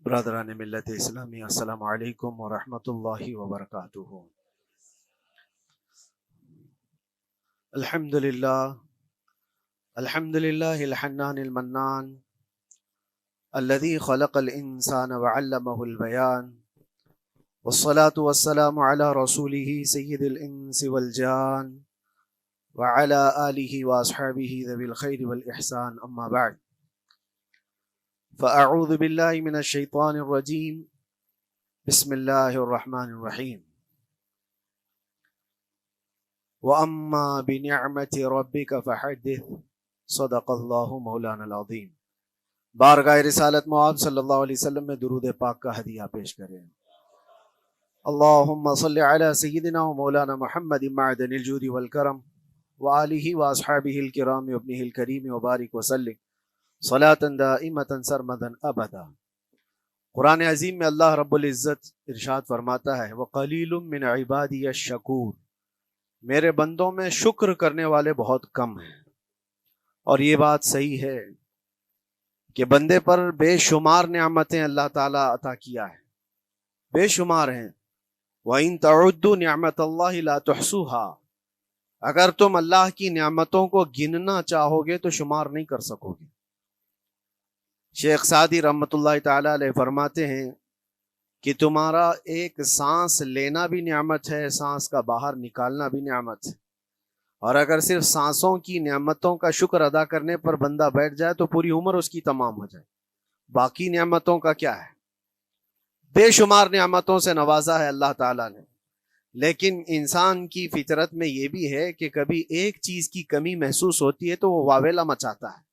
برادران ملت اسلامی، السلام علیکم ورحمۃ اللہ وبرکاتہ۔ الحمد للہ الحنان المنان الذي خلق الانسان وعلمه البيان، والصلاة والسلام على رسوله سید الانس والجان وعلى آلہ واصحابہ ذوی الخیر والاحسان، اما بعد فاعوذ باللہ من الشیطان الرجیم، بسم اللہ الرحمن الرحیم۔ وَأَمَّا بِنِعْمَةِ رَبِّكَ فَحَدِّثْ، صدق اللہ مولانا العظیم۔ بارگاہ رسالت معاذ صلی اللہ علیہ وسلم میں درود پاک کا ہدیہ پیش کریں۔ اللہم صلی علی سیدنا و مولانا محمد معدن الجود والکرم وآلہ واصحابہ الکرام وابنہ الکریم وبارک وسلم صلاۃ دائمۃ سرمدا ابدا۔ قرآن عظیم میں اللہ رب العزت ارشاد فرماتا ہے، وَقَلِيلٌ مِّنْ عِبَادِيَ الشَّكُورُ، میرے بندوں میں شکر کرنے والے بہت کم ہیں۔ اور یہ بات صحیح ہے کہ بندے پر بے شمار نعمتیں اللہ تعالیٰ عطا کیا ہے، بے شمار ہیں۔ وَإِن تَعُدُّوا نِعْمَتَ اللَّهِ لَا تُحْصُوهَا، اگر تم اللہ کی نعمتوں کو گننا چاہو گے تو شمار نہیں کر سکو گے۔ شیخ سعدی رحمۃ اللہ تعالی علیہ فرماتے ہیں کہ تمہارا ایک سانس لینا بھی نعمت ہے، سانس کا باہر نکالنا بھی نعمت ہے، اور اگر صرف سانسوں کی نعمتوں کا شکر ادا کرنے پر بندہ بیٹھ جائے تو پوری عمر اس کی تمام ہو جائے۔ باقی نعمتوں کا کیا ہے؟ بے شمار نعمتوں سے نوازا ہے اللہ تعالیٰ نے، لیکن انسان کی فطرت میں یہ بھی ہے کہ کبھی ایک چیز کی کمی محسوس ہوتی ہے تو وہ واویلا مچاتا ہے،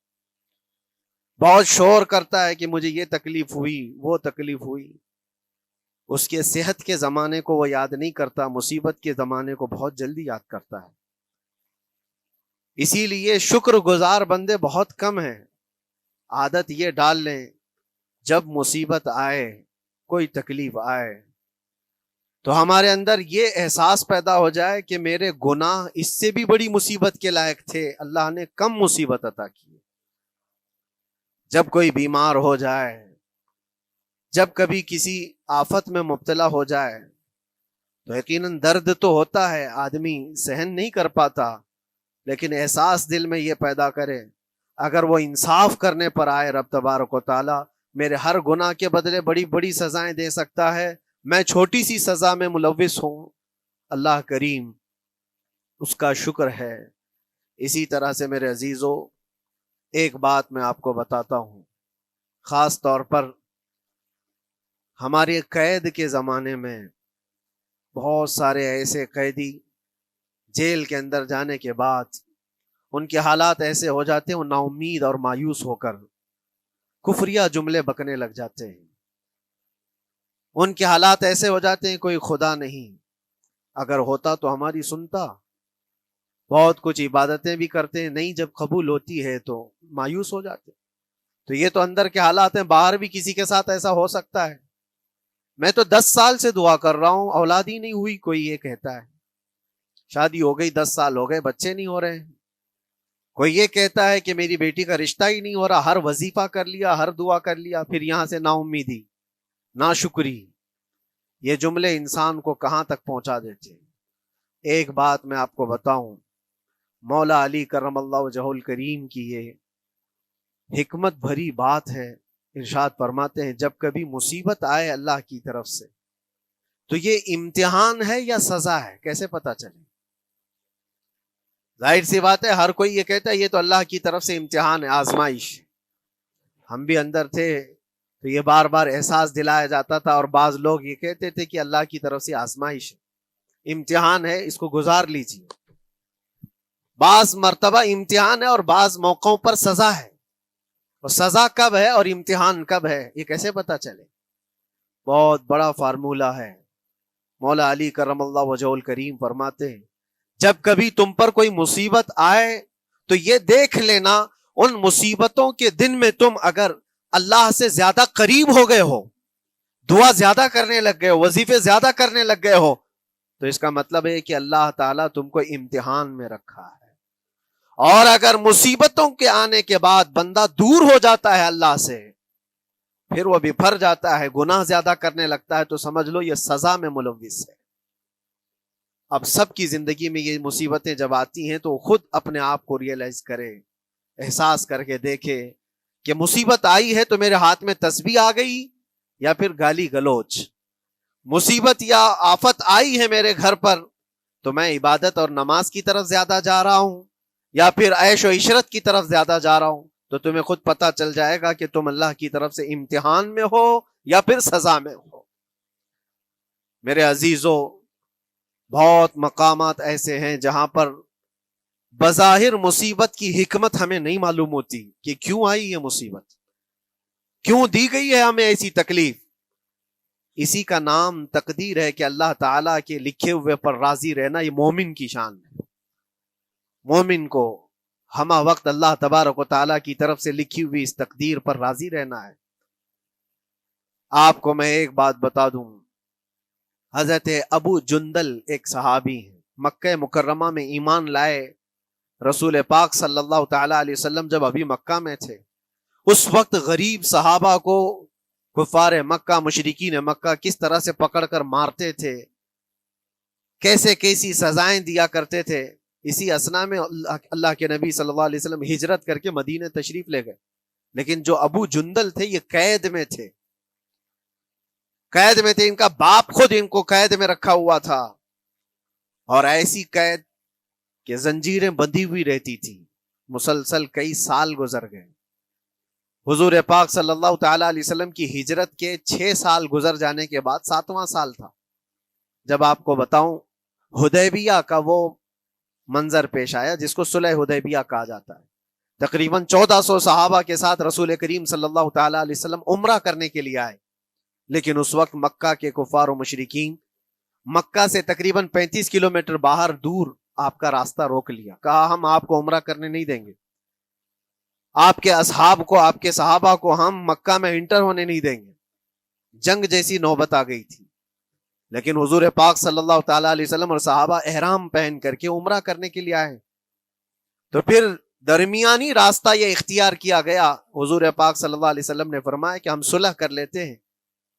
بہت شور کرتا ہے کہ مجھے یہ تکلیف ہوئی، وہ تکلیف ہوئی۔ اس کے صحت کے زمانے کو وہ یاد نہیں کرتا، مصیبت کے زمانے کو بہت جلدی یاد کرتا ہے۔ اسی لیے شکر گزار بندے بہت کم ہیں۔ عادت یہ ڈال لیں، جب مصیبت آئے، کوئی تکلیف آئے، تو ہمارے اندر یہ احساس پیدا ہو جائے کہ میرے گناہ اس سے بھی بڑی مصیبت کے لائق تھے، اللہ نے کم مصیبت عطا کی۔ جب کوئی بیمار ہو جائے، جب کبھی کسی آفت میں مبتلا ہو جائے تو یقیناً درد تو ہوتا ہے، آدمی سہن نہیں کر پاتا، لیکن احساس دل میں یہ پیدا کرے اگر وہ انصاف کرنے پر آئے رب تبارک و تعالی میرے ہر گناہ کے بدلے بڑی بڑی سزائیں دے سکتا ہے، میں چھوٹی سی سزا میں ملوث ہوں، اللہ کریم اس کا شکر ہے۔ اسی طرح سے میرے عزیزو، ایک بات میں آپ کو بتاتا ہوں، خاص طور پر ہمارے قید کے زمانے میں بہت سارے ایسے قیدی جیل کے اندر جانے کے بعد ان کے حالات ایسے ہو جاتے ہیں، وہ نا امید اور مایوس ہو کر کفریہ جملے بکنے لگ جاتے ہیں۔ ان کے حالات ایسے ہو جاتے ہیں کوئی خدا نہیں، اگر ہوتا تو ہماری سنتا۔ بہت کچھ عبادتیں بھی کرتے ہیں، نہیں جب قبول ہوتی ہے تو مایوس ہو جاتے۔ تو یہ تو اندر کے حالات ہیں، باہر بھی کسی کے ساتھ ایسا ہو سکتا ہے۔ میں تو 10 سال سے دعا کر رہا ہوں، اولاد ہی نہیں ہوئی، کوئی یہ کہتا ہے۔ شادی ہو گئی، 10 سال ہو گئے، بچے نہیں ہو رہے ہیں۔ کوئی یہ کہتا ہے کہ میری بیٹی کا رشتہ ہی نہیں ہو رہا، ہر وظیفہ کر لیا، ہر دعا کر لیا، پھر یہاں سے نا امیدی، نا شکری۔ یہ جملے انسان کو کہاں تک پہنچا دیتے ہیں۔ ایک بات میں آپ کو بتاؤں، مولا علی کرم اللہ وجہہ الکریم کی یہ حکمت بھری بات ہے، ارشاد فرماتے ہیں جب کبھی مصیبت آئے اللہ کی طرف سے تو یہ امتحان ہے یا سزا ہے، کیسے پتا چلے؟ ظاہر سی بات ہے، ہر کوئی یہ کہتا ہے یہ تو اللہ کی طرف سے امتحان ہے، آزمائش۔ ہم بھی اندر تھے تو یہ بار بار احساس دلایا جاتا تھا، اور بعض لوگ یہ کہتے تھے کہ اللہ کی طرف سے آزمائش ہے، امتحان ہے، اس کو گزار لیجیے۔ بعض مرتبہ امتحان ہے اور بعض موقعوں پر سزا ہے، اور سزا کب ہے اور امتحان کب ہے یہ کیسے پتا چلے؟ بہت بڑا فارمولہ ہے۔ مولا علی کرم اللہ وجہہ الکریم فرماتے ہیں جب کبھی تم پر کوئی مصیبت آئے تو یہ دیکھ لینا ان مصیبتوں کے دن میں تم اگر اللہ سے زیادہ قریب ہو گئے ہو، دعا زیادہ کرنے لگ گئے ہو، وظیفے زیادہ کرنے لگ گئے ہو، تو اس کا مطلب ہے کہ اللہ تعالیٰ تم کو امتحان میں رکھا ہے۔ اور اگر مصیبتوں کے آنے کے بعد بندہ دور ہو جاتا ہے اللہ سے، پھر وہ بپھر جاتا ہے، گناہ زیادہ کرنے لگتا ہے، تو سمجھ لو یہ سزا میں ملوث ہے۔ اب سب کی زندگی میں یہ مصیبتیں جب آتی ہیں تو خود اپنے آپ کو ریئلائز کرے، احساس کر کے دیکھے کہ مصیبت آئی ہے تو میرے ہاتھ میں تسبیح آ گئی یا پھر گالی گلوچ، مصیبت یا آفت آئی ہے میرے گھر پر تو میں عبادت اور نماز کی طرف زیادہ جا رہا ہوں یا پھر عیش و عشرت کی طرف زیادہ جا رہا ہوں، تو تمہیں خود پتا چل جائے گا کہ تم اللہ کی طرف سے امتحان میں ہو یا پھر سزا میں ہو۔ میرے عزیزوں، بہت مقامات ایسے ہیں جہاں پر بظاہر مصیبت کی حکمت ہمیں نہیں معلوم ہوتی کہ کیوں آئی یہ مصیبت، کیوں دی گئی ہے ہمیں ایسی تکلیف۔ اسی کا نام تقدیر ہے کہ اللہ تعالیٰ کے لکھے ہوئے پر راضی رہنا یہ مومن کی شان ہے۔ مومن کو ہمہ وقت اللہ تبارک و تعالیٰ کی طرف سے لکھی ہوئی اس تقدیر پر راضی رہنا ہے۔ آپ کو میں ایک بات بتا دوں، حضرت ابو جندل ایک صحابی ہیں، مکہ مکرمہ میں ایمان لائے، رسول پاک صلی اللہ تعالیٰ علیہ وسلم جب ابھی مکہ میں تھے، اس وقت غریب صحابہ کو کفار مکہ، مشرکین مکہ کس طرح سے پکڑ کر مارتے تھے، کیسے کیسی سزائیں دیا کرتے تھے۔ اسی اسنا میں اللہ کے نبی صلی اللہ علیہ وسلم ہجرت کر کے مدینہ تشریف لے گئے، لیکن جو ابو جندل تھے یہ قید میں تھے، قید میں تھے، ان کا باپ خود ان کو قید میں رکھا ہوا تھا، اور ایسی قید کہ زنجیریں بندھی ہوئی رہتی تھی، مسلسل کئی سال گزر گئے۔ حضور پاک صلی اللہ تعالیٰ علیہ وسلم کی ہجرت کے 6 سال گزر جانے کے بعد 7واں سال تھا جب آپ کو بتاؤں حدیبیہ کا وہ منظر پیش آیا جس کو صلح حدیبیہ کہا جاتا ہے۔ تقریباً 1400 صحابہ کے ساتھ رسول کریم صلی اللہ تعالیٰ علیہ وسلم عمرہ کرنے کے لیے آئے، لیکن اس وقت مکہ کے کفار و مشرکین مکہ سے تقریباً 35 کلومیٹر باہر دور آپ کا راستہ روک لیا، کہا ہم آپ کو عمرہ کرنے نہیں دیں گے، آپ کے اصحاب کو، آپ کے صحابہ کو ہم مکہ میں انٹر ہونے نہیں دیں گے۔ جنگ جیسی نوبت آ گئی تھی، لیکن حضور پاک صلی اللہ تعالیٰ علیہ وسلم اور صحابہ احرام پہن کر کے عمرہ کرنے کے لیے آئے، تو پھر درمیانی راستہ یہ اختیار کیا گیا۔ حضور پاک صلی اللہ علیہ وسلم نے فرمایا کہ ہم صلح کر لیتے ہیں،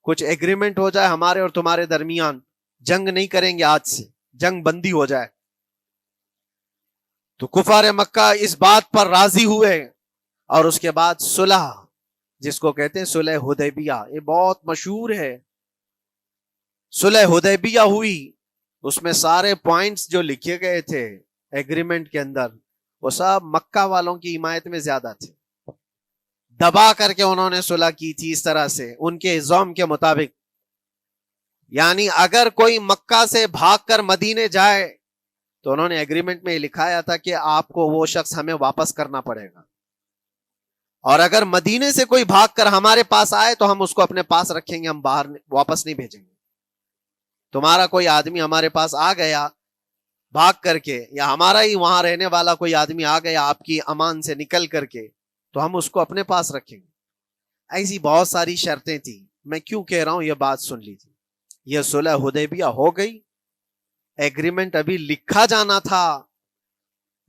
کچھ ایگریمنٹ ہو جائے ہمارے اور تمہارے درمیان، جنگ نہیں کریں گے، آج سے جنگ بندی ہو جائے۔ تو کفار مکہ اس بات پر راضی ہوئے، اور اس کے بعد صلح، جس کو کہتے ہیں صلح حدیبیہ، یہ بہت مشہور ہے، صلح حدیبیہ ہوئی، اس میں سارے پوائنٹس جو لکھے گئے تھے ایگریمنٹ کے اندر وہ سب مکہ والوں کی حمایت میں زیادہ تھے، دبا کر کے انہوں نے صلح کی تھی اس طرح سے ان کے الزام کے مطابق، یعنی اگر کوئی مکہ سے بھاگ کر مدینے جائے تو انہوں نے ایگریمنٹ میں لکھایا تھا کہ آپ کو وہ شخص ہمیں واپس کرنا پڑے گا، اور اگر مدینے سے کوئی بھاگ کر ہمارے پاس آئے تو ہم اس کو اپنے پاس رکھیں گے، ہم باہر واپس نہیں بھیجیں گے۔ تمہارا کوئی آدمی ہمارے پاس آ گیا بھاگ کر کے، یا ہمارا ہی وہاں رہنے والا کوئی آدمی آ گیا آپ کی امان سے نکل کر کے، تو ہم اس کو اپنے پاس رکھیں گے۔ ایسی بہت ساری شرطیں تھیں، میں کیوں کہہ رہا ہوں یہ بات سن لیجیے۔ یہ صلح حدیبیہ ہو گئی، ایگریمنٹ ابھی لکھا جانا تھا،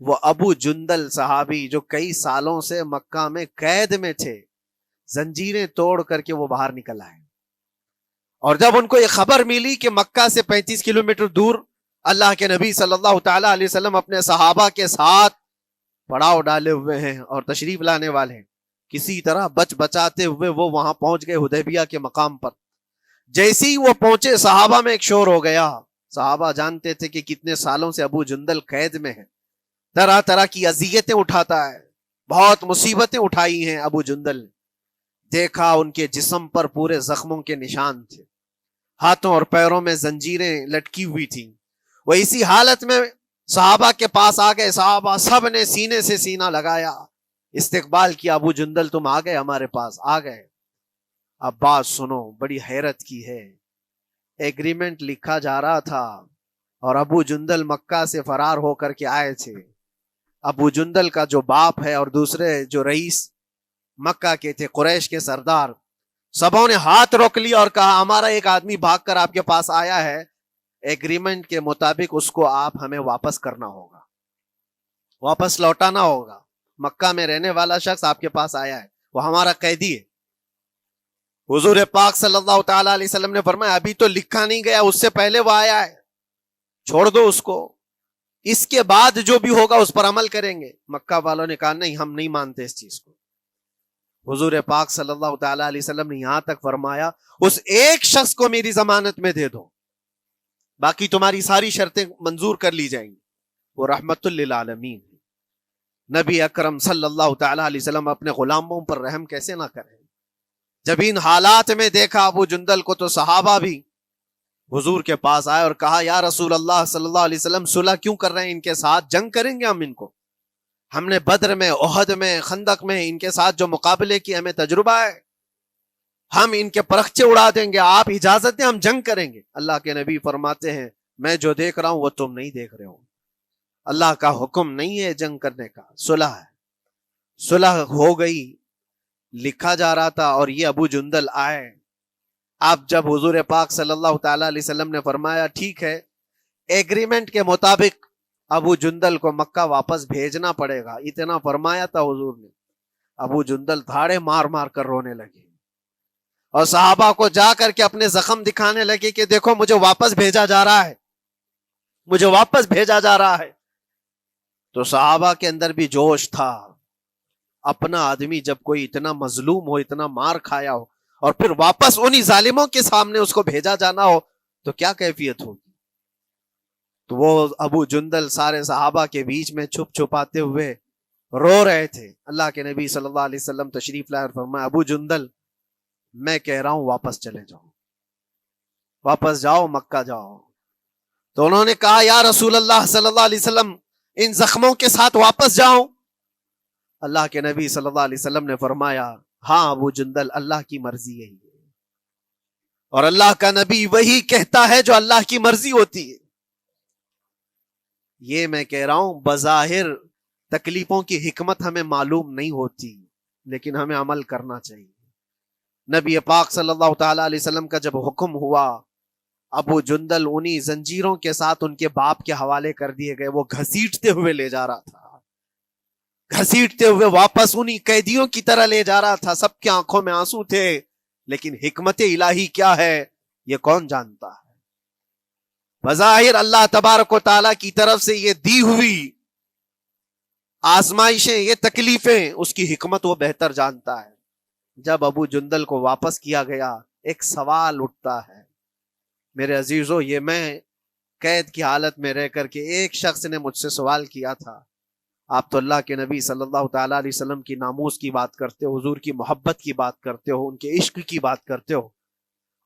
وہ ابو جندل صحابی جو کئی سالوں سے مکہ میں قید میں تھے، زنجیریں توڑ کر کے وہ باہر نکل آئے، اور جب ان کو یہ خبر ملی کہ مکہ سے 35 کلومیٹر دور اللہ کے نبی صلی اللہ تعالیٰ علیہ وسلم اپنے صحابہ کے ساتھ پڑاؤ ڈالے ہوئے ہیں اور تشریف لانے والے ہیں، کسی طرح بچ بچاتے ہوئے وہ وہاں پہنچ گئے حدیبیہ کے مقام پر۔ جیسے ہی وہ پہنچے صحابہ میں ایک شور ہو گیا، صحابہ جانتے تھے کہ کتنے سالوں سے ابو جندل قید میں ہے، طرح طرح کی اذیتیں اٹھاتا ہے، بہت مصیبتیں اٹھائی ہیں ابو جندل۔ دیکھا ان کے جسم پر پورے زخموں کے نشان تھے، ہاتھوں اور پیروں میں زنجیریں لٹکی ہوئی تھیں۔ وہ اسی حالت میں صحابہ کے پاس آ گئے، صحابہ سب نے سینے سے سینہ لگایا، استقبال کیا، ابو جندل تم آ گئے ہمارے پاس، آ گئے۔ اب بات سنو، بڑی حیرت کی ہے، ایگریمنٹ لکھا جا رہا تھا اور ابو جندل مکہ سے فرار ہو کر کے آئے تھے۔ ابو جندل کا جو باپ ہے اور دوسرے جو رئیس مکہ کے تھے، قریش کے سردار، سبوں نے ہاتھ روک لیا اور کہا ہمارا ایک آدمی بھاگ کر آپ کے پاس آیا ہے، ایگریمنٹ کے مطابق اس کو آپ ہمیں واپس کرنا ہوگا، واپس لوٹانا ہوگا۔ مکہ میں رہنے والا شخص آپ کے پاس آیا ہے، وہ ہمارا قیدی ہے۔ حضور پاک صلی اللہ تعالی علیہ وسلم نے فرمایا ابھی تو لکھا نہیں گیا، اس سے پہلے وہ آیا ہے، چھوڑ دو اس کو، اس کے بعد جو بھی ہوگا اس پر عمل کریں گے۔ مکہ والوں نے کہا نہیں، ہم نہیں مانتے اس چیز کو۔ حضور پاک صلی اللہ تعالی علیہ وسلم نے یہاں تک فرمایا اس ایک شخص کو میری ضمانت میں دے دو، باقی تمہاری ساری شرطیں منظور کر لی جائیں گی۔ وہ رحمت للعالمین، نبی اکرم صلی اللہ تعالی علیہ وسلم اپنے غلاموں پر رحم کیسے نہ کریں؟ جب ان حالات میں دیکھا ابو جندل کو تو صحابہ بھی حضور کے پاس آئے اور کہا یا رسول اللہ صلی اللہ علیہ وسلم صلح کیوں کر رہے ہیں ان کے ساتھ؟ جنگ کریں گے ہم ان کو، ہم نے بدر میں، احد میں، خندق میں ان کے ساتھ جو مقابلے کی ہمیں تجربہ ہے، ہم ان کے پرخچے اڑا دیں گے، آپ اجازت دیں ہم جنگ کریں گے۔ اللہ کے نبی فرماتے ہیں میں جو دیکھ رہا ہوں وہ تم نہیں دیکھ رہے ہو، اللہ کا حکم نہیں ہے جنگ کرنے کا، صلح ہے۔ صلح ہو گئی، لکھا جا رہا تھا، اور یہ ابو جندل آئے۔ اب جب حضور پاک صلی اللہ تعالی علیہ وسلم نے فرمایا ٹھیک ہے، ایگریمنٹ کے مطابق ابو جندل کو مکہ واپس بھیجنا پڑے گا، اتنا فرمایا تھا حضور نے، ابو جندل دھاڑے مار مار کر رونے لگے اور صحابہ کو جا کر کے اپنے زخم دکھانے لگے کہ دیکھو مجھے واپس بھیجا جا رہا ہے، مجھے واپس بھیجا جا رہا ہے۔ تو صحابہ کے اندر بھی جوش تھا، اپنا آدمی جب کوئی اتنا مظلوم ہو، اتنا مار کھایا ہو، اور پھر واپس انہی ظالموں کے سامنے اس کو بھیجا جانا ہو تو کیا کیفیت ہوگی۔ تو وہ ابو جندل سارے صحابہ کے بیچ میں چھپ چھپاتے ہوئے رو رہے تھے۔ اللہ کے نبی صلی اللہ علیہ وسلم تشریف لائے اور فرمایا ابو جندل میں کہہ رہا ہوں واپس چلے جاؤ، واپس جاؤ، مکہ جاؤ۔ تو انہوں نے کہا یا رسول اللہ صلی اللہ علیہ وسلم ان زخموں کے ساتھ واپس جاؤ؟ اللہ کے نبی صلی اللہ علیہ وسلم نے فرمایا ہاں ابو جندل، اللہ کی مرضی یہی ہے، اور اللہ کا نبی وہی کہتا ہے جو اللہ کی مرضی ہوتی ہے۔ یہ میں کہہ رہا ہوں بظاہر تکلیفوں کی حکمت ہمیں معلوم نہیں ہوتی، لیکن ہمیں عمل کرنا چاہیے۔ نبی پاک صلی اللہ تعالی علیہ وسلم کا جب حکم ہوا، ابو جندل انہی زنجیروں کے ساتھ ان کے باپ کے حوالے کر دیے گئے، وہ گھسیٹتے ہوئے لے جا رہا تھا، گھسیٹتے ہوئے واپس انہی قیدیوں کی طرح لے جا رہا تھا۔ سب کی آنکھوں میں آنسو تھے، لیکن حکمت الہی کیا ہے یہ کون جانتا ہے؟ بظاہر اللہ تبارک و تعالیٰ کی طرف سے یہ دی ہوئی آزمائشیں، یہ تکلیفیں، اس کی حکمت وہ بہتر جانتا ہے۔ جب ابو جندل کو واپس کیا گیا، ایک سوال اٹھتا ہے میرے عزیزو، یہ میں قید کی حالت میں رہ کر کے ایک شخص نے مجھ سے سوال کیا تھا، آپ تو اللہ کے نبی صلی اللہ تعالی علیہ وسلم کی ناموس کی بات کرتے ہو، حضور کی محبت کی بات کرتے ہو، ان کے عشق کی بات کرتے ہو،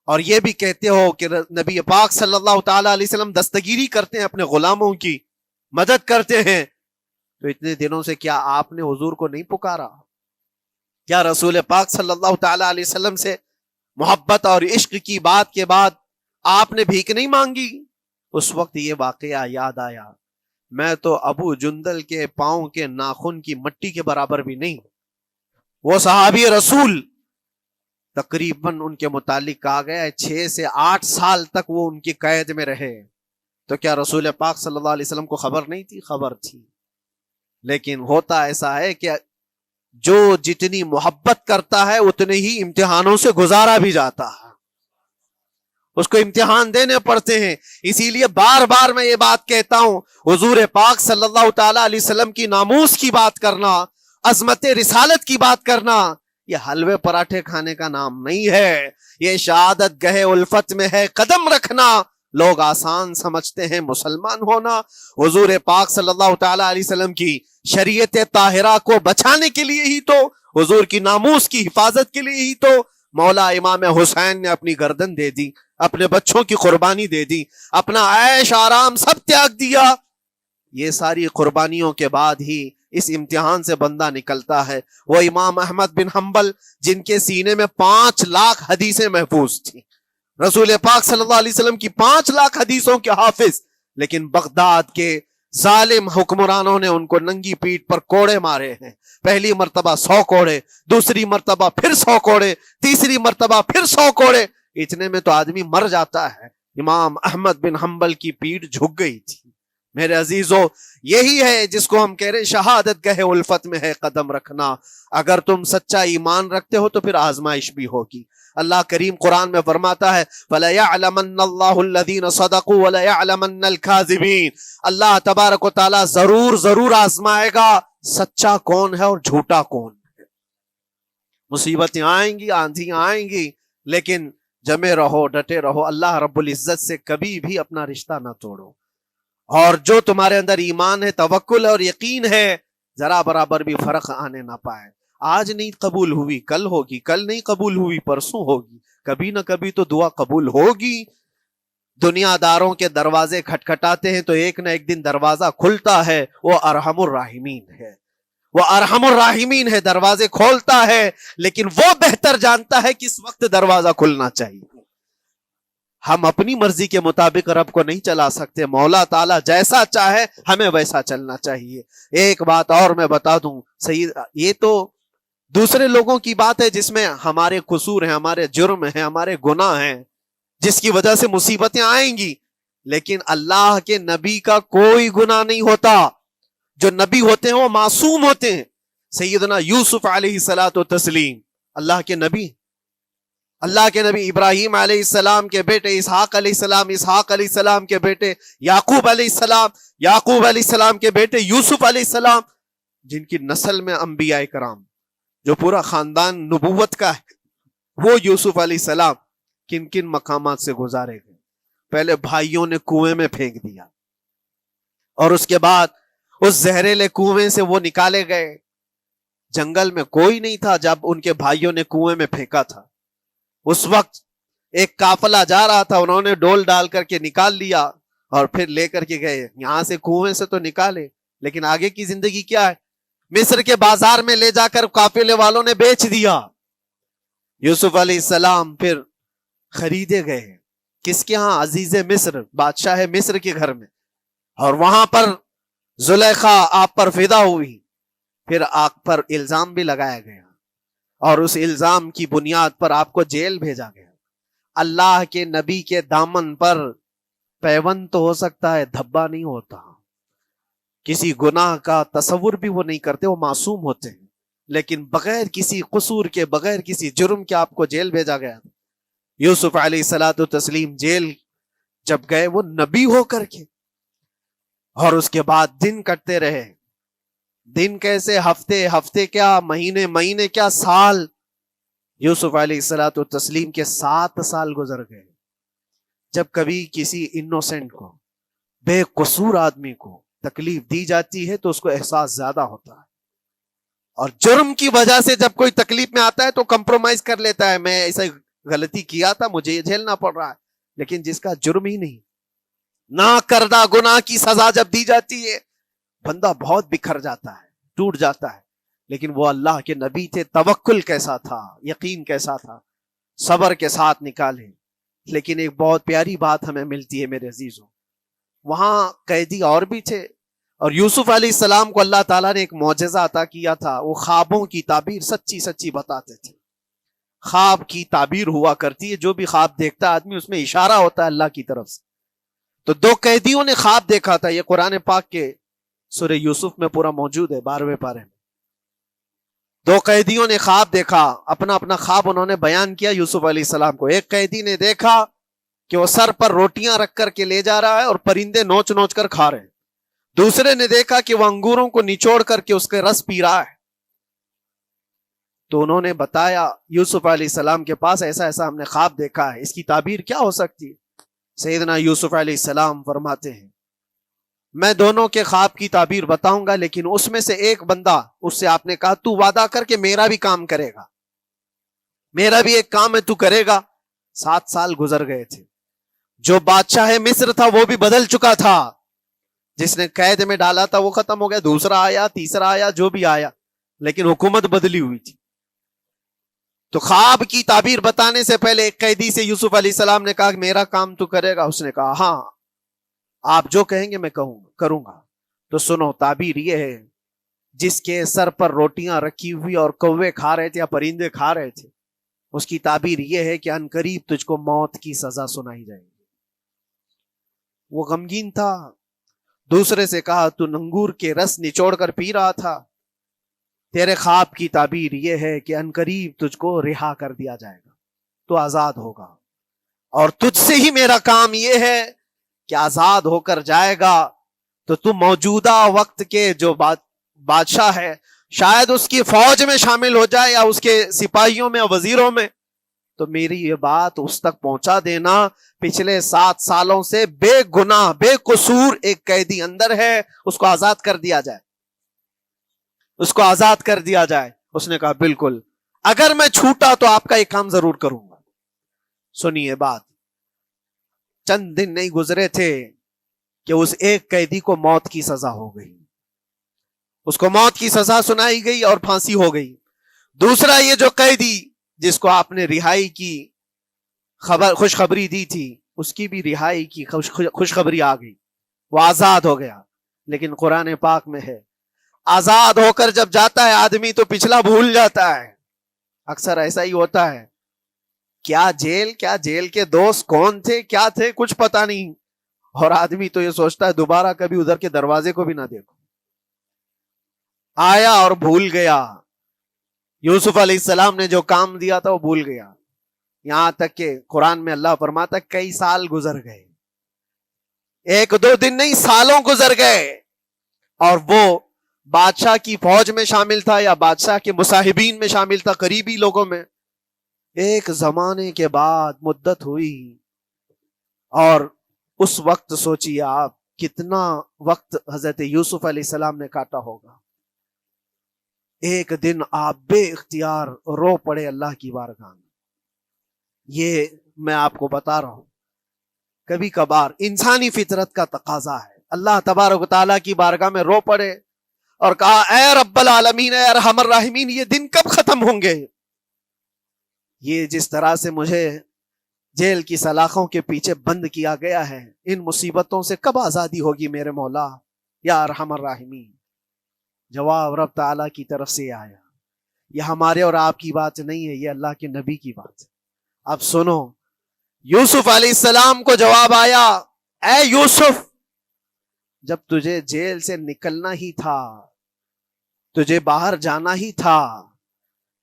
اور یہ بھی کہتے ہو کہ نبی پاک صلی اللہ تعالی علیہ وسلم دستگیری کرتے ہیں، اپنے غلاموں کی مدد کرتے ہیں، تو اتنے دنوں سے کیا آپ نے حضور کو نہیں پکارا؟ کیا رسول پاک صلی اللہ تعالی علیہ وسلم سے محبت اور عشق کی بات کے بعد آپ نے بھیک نہیں مانگی؟ اس وقت یہ واقعہ یاد آیا، میں تو ابو جندل کے پاؤں کے ناخن کی مٹی کے برابر بھی نہیں۔ وہ صحابی رسول تقریباً ان کے متعلق کہا گیا ہے 6 سے 8 سال تک وہ ان کی قید میں رہے، تو کیا رسول پاک صلی اللہ علیہ وسلم کو خبر نہیں تھی؟ خبر تھی، لیکن ہوتا ایسا ہے کہ جو جتنی محبت کرتا ہے اتنے ہی امتحانوں سے گزارا بھی جاتا ہے، اس کو امتحان دینے پڑتے ہیں۔ اسی لیے بار بار میں یہ بات کہتا ہوں، حضور پاک صلی اللہ تعالی علیہ وسلم کی ناموس کی بات کرنا، عظمت رسالت کی بات کرنا، یہ حلوے پراٹھے کھانے کا نام نہیں ہے، یہ شہادت گہے الفت میں ہے قدم رکھنا۔ لوگ آسان سمجھتے ہیں مسلمان ہونا، حضور پاک صلی اللہ تعالی علیہ وسلم کی شریعت طاہرہ کو بچانے کے لیے ہی تو، حضور کی ناموس کی حفاظت کے لیے ہی تو مولا امام حسین نے اپنی گردن دے دی، اپنے بچوں کی قربانی دے دی، اپنا عیش آرام سب تیاگ دیا۔ یہ ساری قربانیوں کے بعد ہی اس امتحان سے بندہ نکلتا ہے۔ وہ امام احمد بن حنبل جن کے سینے میں 5 لاکھ حدیثیں محفوظ تھیں، رسول پاک صلی اللہ علیہ وسلم کی 5 لاکھ حدیثوں کے حافظ، لیکن بغداد کے ظالم حکمرانوں نے ان کو ننگی پیٹھ پر کوڑے مارے ہیں، پہلی مرتبہ 100 کوڑے، دوسری مرتبہ پھر 100 کوڑے، تیسری مرتبہ پھر 100 کوڑے، اتنے میں تو آدمی مر جاتا ہے۔ امام احمد بن حنبل کی پیٹھ جھک گئی تھی۔ میرے عزیزو، یہی ہے جس کو ہم کہہ رہے شہادت گہے الفت میں ہے قدم رکھنا۔ اگر تم سچا ایمان رکھتے ہو تو پھر آزمائش بھی ہوگی، اللہ کریم قرآن میں فرماتا ہے وَلَيَعْلَمَنَّ اللَّهُ الَّذِينَ صَدَقُوا وَلَيَعْلَمَنَّ الْكَاذِبِينَ، اللہ تبارک و تعالیٰ ضرور آزمائے گا سچا کون ہے اور جھوٹا کون ہے۔ مصیبتیں آئیں گی، آندھیاں آئیں گی، لیکن جمے رہو، ڈٹے رہو، اللہ رب العزت سے کبھی بھی اپنا رشتہ نہ توڑو، اور جو تمہارے اندر ایمان ہے، توکل اور یقین ہے، ذرا برابر بھی فرق آنے نہ پائے۔ آج نہیں قبول ہوئی کل ہوگی، کل نہیں قبول ہوئی پرسوں ہوگی، کبھی نہ کبھی تو دعا قبول ہوگی۔ دنیا داروں کے دروازے کھٹکھٹاتے ہیں تو ایک نہ ایک دن دروازہ کھلتا ہے، وہ ارحم الراحمین ہے، وہ ارحم الراحمین ہے، دروازے کھولتا ہے، لیکن وہ بہتر جانتا ہے کس وقت دروازہ کھلنا چاہیے۔ ہم اپنی مرضی کے مطابق رب کو نہیں چلا سکتے، مولا تعالیٰ جیسا چاہے ہمیں ویسا چلنا چاہیے۔ ایک بات اور میں بتا دوں سید، یہ تو دوسرے لوگوں کی بات ہے جس میں ہمارے قصور ہیں، ہمارے جرم ہیں، ہمارے گناہ ہیں، جس کی وجہ سے مصیبتیں آئیں گی، لیکن اللہ کے نبی کا کوئی گناہ نہیں ہوتا۔ جو نبی ہوتے ہیں وہ معصوم ہوتے ہیں۔ سیدنا یوسف علیہ الصلوۃ والتسلیم اللہ کے نبی، اللہ کے نبی ابراہیم علیہ السلام کے بیٹے اسحاق علیہ السلام، اسحاق علیہ السلام کے بیٹے یعقوب علیہ السلام، یعقوب علیہ السلام کے بیٹے یوسف علیہ السلام، جن کی نسل میں انبیاء کرام، جو پورا خاندان نبوت کا ہے، وہ یوسف علیہ السلام کن کن مقامات سے گزارے گئے۔ پہلے بھائیوں نے کنویں میں پھینک دیا، اور اس کے بعد اس زہریلے کنویں سے وہ نکالے گئے۔ جنگل میں کوئی نہیں تھا جب ان کے بھائیوں نے کنویں میں پھینکا تھا۔ اس وقت ایک قافلہ جا رہا تھا، انہوں نے ڈول ڈال کر کے نکال لیا اور پھر لے کر کے گئے۔ یہاں سے کنویں سے تو نکالے، لیکن آگے کی زندگی کیا ہے؟ مصر کے بازار میں لے جا کر قافلے والوں نے بیچ دیا۔ یوسف علیہ السلام پھر خریدے گئے، کس کے ہاں؟ عزیز مصر، بادشاہ مصر کے گھر میں، اور وہاں پر زلیخا آپ پر فدا ہوئی۔ پھر آپ پر الزام بھی لگایا گیا، اور اس الزام کی بنیاد پر آپ کو جیل بھیجا گیا۔ اللہ کے نبی کے دامن پر پیوند تو ہو سکتا ہے، دھبا نہیں ہوتا۔ کسی گناہ کا تصور بھی وہ نہیں کرتے، وہ معصوم ہوتے ہیں، لیکن بغیر کسی قصور کے، بغیر کسی جرم کے آپ کو جیل بھیجا گیا۔ یوسف علیہ الصلوۃ والتسلیم جیل جب گئے، وہ نبی ہو کر کے، اور اس کے بعد دن کٹتے رہے۔ دن کیسے؟ ہفتے، ہفتے کیا مہینے، مہینے کیا سال۔ یوسف علیہ الصلوۃ والتسلیم کے 7 سال گزر گئے۔ جب کبھی کسی انوسینٹ کو، بے قصور آدمی کو تکلیف دی جاتی ہے تو اس کو احساس زیادہ ہوتا ہے، اور جرم کی وجہ سے جب کوئی تکلیف میں آتا ہے تو کمپرومائز کر لیتا ہے، میں ایسا غلطی کیا تھا، مجھے یہ جھیلنا پڑ رہا ہے۔ لیکن جس کا جرم ہی نہیں، نہ کردہ گناہ کی سزا جب دی جاتی ہے، بندہ بہت بکھر جاتا ہے، ٹوٹ جاتا ہے۔ لیکن وہ اللہ کے نبی تھے، توکل کیسا تھا، یقین کیسا تھا، صبر کے ساتھ نکالے۔ لیکن ایک بہت پیاری بات ہمیں ملتی ہے میرے عزیزوں، وہاں قیدی اور بھی تھے، اور یوسف علیہ السلام کو اللہ تعالیٰ نے ایک معجزہ عطا کیا تھا۔ وہ خوابوں کی تعبیر سچی سچی بتاتے تھے۔ خواب کی تعبیر ہوا کرتی ہے، جو بھی خواب دیکھتا ہے آدمی، اس میں اشارہ ہوتا ہے اللہ کی طرف سے۔ تو 2 قیدیوں نے خواب دیکھا تھا، یہ قرآن پاک کے سورہ یوسف میں پورا موجود ہے، 12ویں پارے میں۔ 2 قیدیوں نے خواب دیکھا، اپنا اپنا خواب انہوں نے بیان کیا یوسف علیہ السلام کو۔ ایک قیدی نے دیکھا کہ وہ سر پر روٹیاں رکھ کر کے لے جا رہا ہے اور پرندے نوچ نوچ کر کھا رہے ہیں۔ دوسرے نے دیکھا کہ وہ انگوروں کو نچوڑ کر کے اس کے رس پی رہا ہے۔ تو انہوں نے بتایا یوسف علیہ السلام کے پاس، ایسا ایسا ہم نے خواب دیکھا ہے، اس کی تعبیر کیا ہو سکتی ہے؟ سیدنا یوسف علیہ السلام فرماتے ہیں، میں دونوں کے خواب کی تعبیر بتاؤں گا، لیکن اس میں سے ایک بندہ، اس سے آپ نے کہا تو وعدہ کر کے میرا بھی کام کرے گا، میرا بھی ایک کام ہے، تو کرے گا۔ 7 سال گزر گئے تھے، جو بادشاہ مصر تھا وہ بھی بدل چکا تھا، جس نے قید میں ڈالا تھا وہ ختم ہو گیا، دوسرا آیا، تیسرا آیا، جو بھی آیا، لیکن حکومت بدلی ہوئی تھی۔ تو خواب کی تعبیر بتانے سے پہلے ایک قیدی سے یوسف علیہ السلام نے کہا کہ میرا کام تو کرے گا؟ اس نے کہا ہاں، آپ جو کہیں گے میں کروں گا۔ تو سنو، تعبیر یہ ہے، جس کے سر پر روٹیاں رکھی ہوئی اور کوے کھا رہے تھے یا پرندے کھا رہے تھے، اس کی تعبیر یہ ہے کہ عنقریب تجھ کو موت کی سزا سنائی جائے گی۔ وہ غمگین تھا۔ دوسرے سے کہا تو انگور کے رس نچوڑ کر پی رہا تھا، تیرے خواب کی تعبیر یہ ہے کہ عنقریب تجھ کو رہا کر دیا جائے گا۔ تو آزاد ہوگا، اور تجھ سے ہی میرا کام یہ ہے کہ آزاد ہو کر جائے گا تو تو موجودہ وقت کے جو بادشاہ ہے، شاید اس کی فوج میں شامل ہو جائے یا اس کے سپاہیوں میں وزیروں میں، تو میری یہ بات اس تک پہنچا دینا، پچھلے 7 سالوں سے بے گناہ بے قصور ایک قیدی اندر ہے، اس کو آزاد کر دیا جائے، اس کو آزاد کر دیا جائے۔ اس نے کہا بالکل، اگر میں چھوٹا تو آپ کا ایک کام ضرور کروں گا۔ سنیے بات، چند دن نہیں گزرے تھے کہ اس ایک قیدی کو موت کی سزا ہو گئی، اس کو موت کی سزا سنائی گئی اور پھانسی ہو گئی۔ دوسرا یہ جو قیدی جس کو آپ نے رہائی کی خوشخبری دی تھی، اس کی بھی رہائی کی خوشخبری آ گئی، وہ آزاد ہو گیا۔ لیکن قرآن پاک میں ہے، آزاد ہو کر جب جاتا ہے آدمی تو پچھلا بھول جاتا ہے۔ اکثر ایسا ہی ہوتا ہے، کیا جیل کے دوست کون تھے کیا تھے کچھ پتا نہیں، اور آدمی تو یہ سوچتا ہے دوبارہ کبھی ادھر کے دروازے کو بھی نہ دیکھو، آیا اور بھول گیا۔ یوسف علیہ السلام نے جو کام دیا تھا وہ بھول گیا، یہاں تک کہ قرآن میں اللہ فرماتا کئی سال گزر گئے، 1-2 دن نہیں، سالوں گزر گئے، اور وہ بادشاہ کی فوج میں شامل تھا یا بادشاہ کے مصاحبین میں شامل تھا، قریبی لوگوں میں۔ ایک زمانے کے بعد مدت ہوئی، اور اس وقت سوچیے آپ کتنا وقت حضرت یوسف علیہ السلام نے کاٹا ہوگا۔ ایک دن آپ بے اختیار رو پڑے اللہ کی بارگاہ میں۔ یہ میں آپ کو بتا رہا ہوں، کبھی کبھار انسانی فطرت کا تقاضا ہے، اللہ تبارک و تعالیٰ کی بارگاہ میں رو پڑے اور کہا اے رب العالمین، اے ارحم الراحمین، یہ دن کب ختم ہوں گے؟ یہ جس طرح سے مجھے جیل کی سلاخوں کے پیچھے بند کیا گیا ہے، ان مصیبتوں سے کب آزادی ہوگی میرے مولا یا ارحم الراحمین؟ جواب رب تعالیٰ کی طرف سے آیا، یہ ہمارے اور آپ کی بات نہیں ہے، یہ اللہ کے نبی کی بات ہے۔ اب سنو، یوسف علیہ السلام کو جواب آیا، اے یوسف، جب تجھے جیل سے نکلنا ہی تھا، تجھے باہر جانا ہی تھا،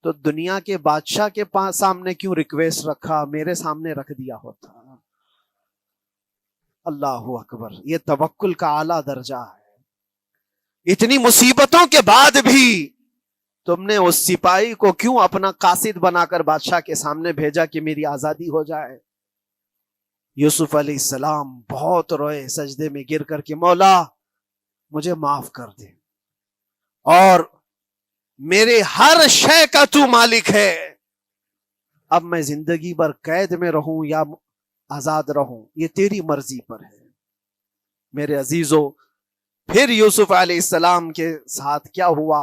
تو دنیا کے بادشاہ کے پاس سامنے کیوں ریکویسٹ رکھا، میرے سامنے رکھ دیا ہوتا۔ اللہ اکبر، یہ توکل کا اعلیٰ درجہ ہے۔ اتنی مصیبتوں کے بعد بھی تم نے اس سپاہی کو کیوں اپنا قاصد بنا کر بادشاہ کے سامنے بھیجا کہ میری آزادی ہو جائے؟ یوسف علیہ السلام بہت روئے، سجدے میں گر کر کے مولا مجھے معاف کر دے، اور میرے ہر شے کا تو مالک ہے، اب میں زندگی بھر قید میں رہوں یا آزاد رہوں یہ تیری مرضی پر ہے۔ میرے عزیزو، پھر یوسف علیہ السلام کے ساتھ کیا ہوا؟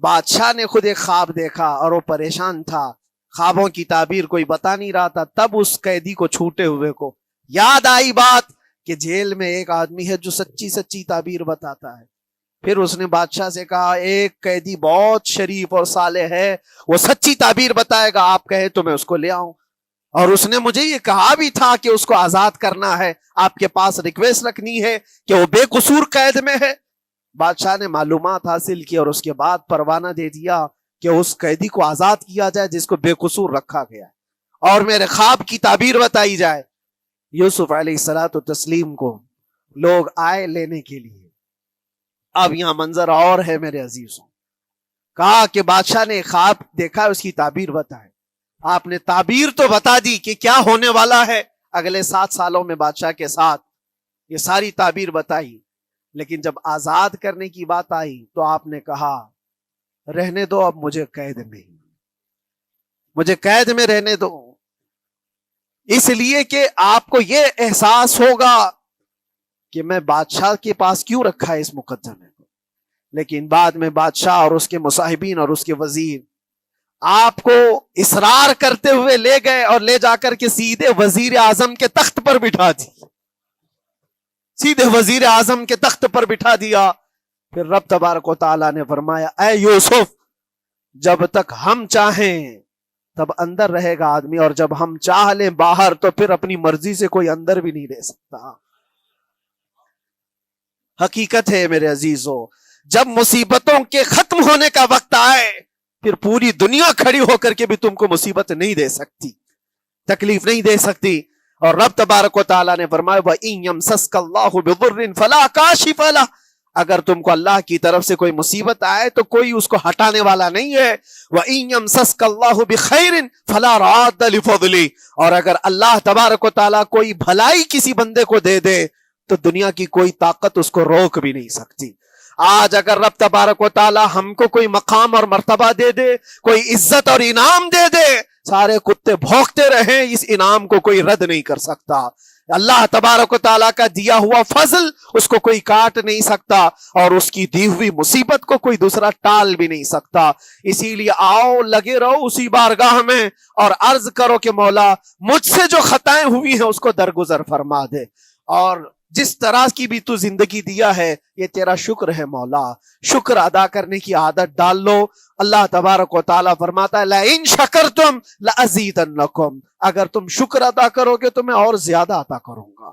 بادشاہ نے خود ایک خواب دیکھا اور وہ پریشان تھا، خوابوں کی تعبیر کوئی بتا نہیں رہا تھا۔ تب اس قیدی کو چھوٹے ہوئے کو یاد آئی بات کہ جیل میں ایک آدمی ہے جو سچی تعبیر بتاتا ہے۔ پھر اس نے بادشاہ سے کہا ایک قیدی بہت شریف اور صالح ہے، وہ سچی تعبیر بتائے گا، آپ کہے تو میں اس کو لے آؤں، اور اس نے مجھے یہ کہا بھی تھا کہ اس کو آزاد کرنا ہے، آپ کے پاس ریکویسٹ رکھنی ہے کہ وہ بے قصور قید میں ہے۔ بادشاہ نے معلومات حاصل کی اور اس کے بعد پروانہ دے دیا کہ اس قیدی کو آزاد کیا جائے جس کو بے قصور رکھا گیا ہے، اور میرے خواب کی تعبیر بتائی جائے۔ یوسف علیہ الصلوۃ والتسلیم کو لوگ آئے لینے کے لیے۔ اب یہاں منظر اور ہے میرے عزیزوں، کہا کہ بادشاہ نے خواب دیکھا، اس کی تعبیر بتائے۔ آپ نے تعبیر تو بتا دی کہ کیا ہونے والا ہے اگلے 7 سالوں میں بادشاہ کے ساتھ، یہ ساری تعبیر بتائی، لیکن جب آزاد کرنے کی بات آئی تو آپ نے کہا رہنے دو، اب مجھے قید میں رہنے دو، اس لیے کہ آپ کو یہ احساس ہوگا کہ میں بادشاہ کے پاس کیوں رکھا ہے اس مقدمے کو۔ لیکن بعد میں بادشاہ اور اس کے مصاحبین اور اس کے وزیر آپ کو اصرار کرتے ہوئے لے گئے اور لے جا کر کے سیدھے وزیر اعظم کے تخت پر بٹھا دی، سیدھے وزیر اعظم کے تخت پر بٹھا دیا۔ پھر رب تبارک و تعالیٰ نے فرمایا اے یوسف، جب تک ہم چاہیں تب اندر رہے گا آدمی، اور جب ہم چاہ لیں باہر تو پھر اپنی مرضی سے کوئی اندر بھی نہیں رہ سکتا۔ حقیقت ہے میرے عزیزو، جب مصیبتوں کے ختم ہونے کا وقت آئے پھر پوری دنیا کھڑی ہو کر کے بھی تم کو مصیبت نہیں دے سکتی۔ تکلیف نہیں دے سکتی. اور رب تبارک و تعالیٰ نے فرمایا وَإِن يَمْسَسْكَ اللَّهُ بِضُرٍّ فَلَا كَاشِفَ لَهُ، اگر تم کو اللہ کی طرف سے کوئی مصیبت آئے تو کوئی اس کو ہٹانے والا نہیں ہے. وَإِن يَمْسَسْكَ اللَّهُ بِخَيْرٍ فَلَا رَادَّ لِفَضْلِهِ، اور اگر اللہ تبارک و تعالیٰ کوئی بھلائی کسی بندے کو دے دے تو دنیا کی کوئی طاقت اس کو روک بھی نہیں سکتی. آج اگر رب تبارک و تعالیٰ ہم کو کوئی مقام اور مرتبہ دے دے، کوئی عزت اور انعام دے دے، سارے کتے بھونکتے رہیں، اس انعام کو کوئی رد نہیں کر سکتا. اللہ تبارک و تعالیٰ کا دیا ہوا فضل اس کو کوئی کاٹ نہیں سکتا، اور اس کی دی ہوئی مصیبت کو کوئی دوسرا ٹال بھی نہیں سکتا. اسی لیے آؤ لگے رہو اسی بارگاہ میں اور عرض کرو کہ مولا مجھ سے جو خطائیں ہوئی ہیں اس کو درگزر فرما دے، اور جس طرح کی بھی تو زندگی دیا ہے یہ تیرا شکر ہے مولا. شکر ادا کرنے کی عادت ڈال لو. اللہ تبارک و تعالیٰ فرماتا ہے لَإِن شَكَرْتُمْ لَأَزِيدَنَّكُمْ، اگر تم شکر ادا کرو گے تو میں اور زیادہ عطا کروں گا،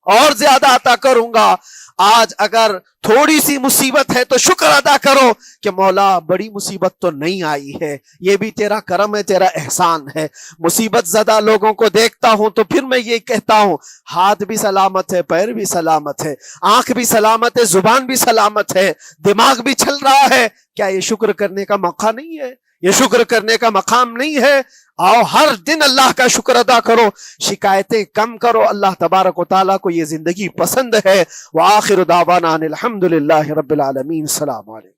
اور زیادہ عطا کروں گا. آج اگر تھوڑی سی مصیبت ہے تو شکر ادا کرو کہ مولا بڑی مصیبت تو نہیں آئی ہے، یہ بھی تیرا کرم ہے، تیرا احسان ہے. مصیبت زدہ لوگوں کو دیکھتا ہوں تو پھر میں یہ کہتا ہوں ہاتھ بھی سلامت ہے، پیر بھی سلامت ہے، آنکھ بھی سلامت ہے، زبان بھی سلامت ہے، دماغ بھی چل رہا ہے. کیا یہ شکر کرنے کا موقع نہیں ہے؟ یہ شکر کرنے کا مقام نہیں ہے؟ آؤ ہر دن اللہ کا شکر ادا کرو، شکایتیں کم کرو. اللہ تبارک و تعالیٰ کو یہ زندگی پسند ہے. وآخر دعوانا ان الحمد للہ رب العالمین. السلام علیکم.